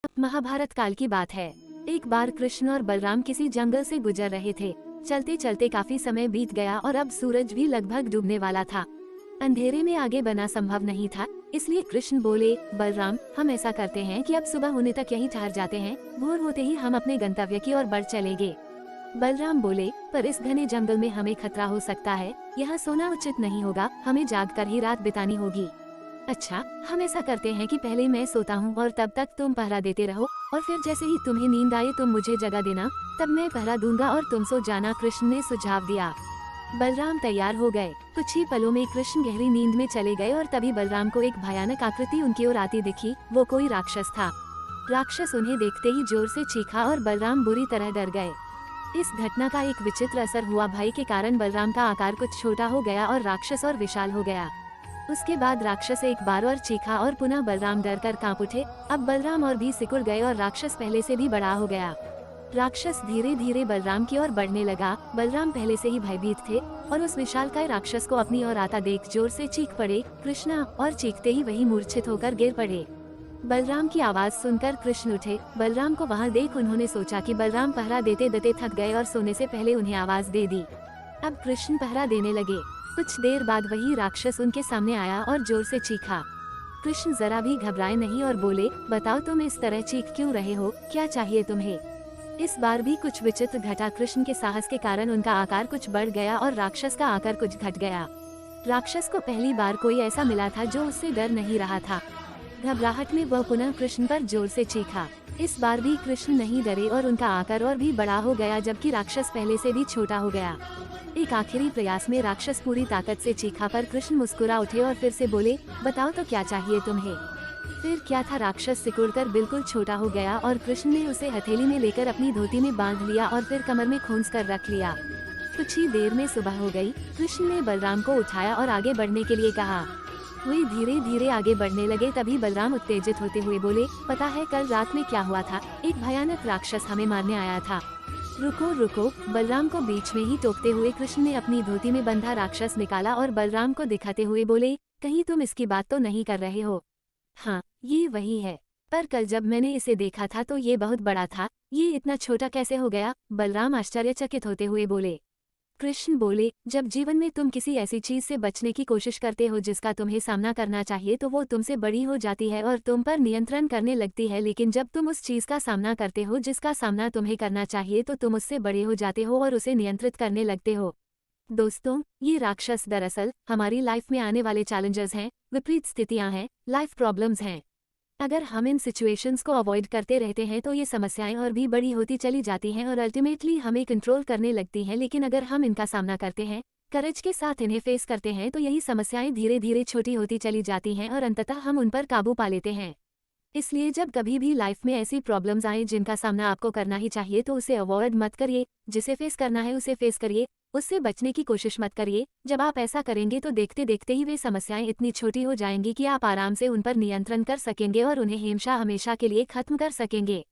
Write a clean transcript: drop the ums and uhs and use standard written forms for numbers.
महाभारत काल की बात है। एक बार कृष्ण और बलराम किसी जंगल से गुजर रहे थे। चलते चलते काफी समय बीत गया और अब सूरज भी लगभग डूबने वाला था। अंधेरे में आगे बढ़ना संभव नहीं था, इसलिए कृष्ण बोले, बलराम, हम ऐसा करते हैं कि अब सुबह होने तक यहीं ठहर जाते हैं, भोर होते ही हम अपने गंतव्य की ओर बढ़ चलेंगे। बलराम बोले, पर इस घने जंगल में हमें खतरा हो सकता है, यहाँ सोना उचित नहीं होगा, हमें जाग कर ही रात बितानी होगी। अच्छा, हम ऐसा करते हैं कि पहले मैं सोता हूँ और तब तक तुम पहरा देते रहो, और फिर जैसे ही तुम्हें नींद आए तुम मुझे जगा देना, तब मैं पहरा दूंगा और तुम सो जाना। कृष्ण ने सुझाव दिया। बलराम तैयार हो गए। कुछ ही पलों में कृष्ण गहरी नींद में चले गए और तभी बलराम को एक भयानक आकृति उनकी ओर आती दिखी। वो कोई राक्षस था। राक्षस उन्हें देखते ही जोर से चीखा और बलराम बुरी तरह डर गए। इस घटना का एक विचित्र असर हुआ। भय के कारण बलराम का आकार कुछ छोटा हो गया और राक्षस और विशाल हो गया। उसके बाद राक्षस एक बार और चीखा और पुनः बलराम डर कर कांप उठे। अब बलराम और भी सिकुड़ गए और राक्षस पहले से भी बड़ा हो गया। राक्षस धीरे धीरे बलराम की ओर बढ़ने लगा। बलराम पहले से ही भयभीत थे और उस विशालकाय राक्षस को अपनी ओर आता देख जोर से चीख पड़े, कृष्णा, और चीखते ही वही मूर्छित होकर गिर पड़े। बलराम की आवाज सुनकर कृष्ण उठे। बलराम को वहां देख उन्होंने सोचा कि बलराम पहरा देते देते थक गए और सोने से पहले उन्हें आवाज दे दी। अब कृष्ण पहरा देने लगे। कुछ देर बाद वही राक्षस उनके सामने आया और जोर से चीखा। कृष्ण जरा भी घबराए नहीं और बोले, बताओ तुम इस तरह चीख क्यों रहे हो, क्या चाहिए तुम्हें? इस बार भी कुछ विचित्र घटा। कृष्ण के साहस के कारण उनका आकार कुछ बढ़ गया और राक्षस का आकार कुछ घट गया। राक्षस को पहली बार कोई ऐसा मिला था जो उससे डर नहीं रहा था। घबराहट में वह पुनः कृष्ण पर जोर से चीखा। इस बार भी कृष्ण नहीं डरे और उनका आकार और भी बड़ा हो गया, जबकि राक्षस पहले से भी छोटा हो गया। एक आखिरी प्रयास में राक्षस पूरी ताकत से चीखा, पर कृष्ण मुस्कुरा उठे और फिर से बोले, बताओ तो क्या चाहिए तुम्हें? फिर क्या था, राक्षस सिकुड़कर बिल्कुल छोटा हो गया और कृष्ण ने उसे हथेली में लेकर अपनी धोती में बांध लिया और फिर कमर में खोंस कर रख लिया। कुछ ही देर में सुबह हो गई। कृष्ण ने बलराम को उठाया और आगे बढ़ने के लिए कहा। वे धीरे धीरे आगे बढ़ने लगे। तभी बलराम उत्तेजित होते हुए बोले, पता है कल रात में क्या हुआ था? एक भयानक राक्षस हमें मारने आया था। रुको रुको, बलराम को बीच में ही टोकते हुए कृष्ण ने अपनी धोती में बंधा राक्षस निकाला और बलराम को दिखाते हुए बोले, कहीं तुम इसकी बात तो नहीं कर रहे हो? हाँ, ये वही है, पर कल जब मैंने इसे देखा था तो ये बहुत बड़ा था, ये इतना छोटा कैसे हो गया? बलराम आश्चर्यचकित होते हुए बोले। कृष्ण बोले, जब जीवन में तुम किसी ऐसी चीज से बचने की कोशिश करते हो जिसका तुम्हें सामना करना चाहिए, तो वो तुमसे बड़ी हो जाती है और तुम पर नियंत्रण करने लगती है, लेकिन जब तुम उस चीज का सामना करते हो जिसका सामना तुम्हें करना चाहिए, तो तुम उससे बड़े हो जाते हो और उसे नियंत्रित करने लगते हो। दोस्तों, ये राक्षस दरअसल हमारी लाइफ में आने वाले चैलेंजेस हैं, विपरीत स्थितियां हैं, लाइफ प्रॉब्लम्स हैं। अगर हम इन सिचुएशंस को अवॉइड करते रहते हैं तो ये समस्याएं और भी बड़ी होती चली जाती हैं और अल्टीमेटली हमें कंट्रोल करने लगती हैं, लेकिन अगर हम इनका सामना करते हैं, करेज के साथ इन्हें फेस करते हैं, तो यही समस्याएं धीरे धीरे छोटी होती चली जाती हैं और अंततः हम उन पर काबू पा लेते हैं। इसलिए जब कभी भी लाइफ में ऐसी प्रॉब्लम्स आए जिनका सामना आपको करना ही चाहिए, तो उसे अवॉइड मत करिए। जिसे फेस करना है उसे फेस करिए, उससे बचने की कोशिश मत करिए। जब आप ऐसा करेंगे तो देखते देखते ही वे समस्याएं इतनी छोटी हो जाएंगी कि आप आराम से उन पर नियंत्रण कर सकेंगे और उन्हें हमेशा हमेशा के लिए खत्म कर सकेंगे।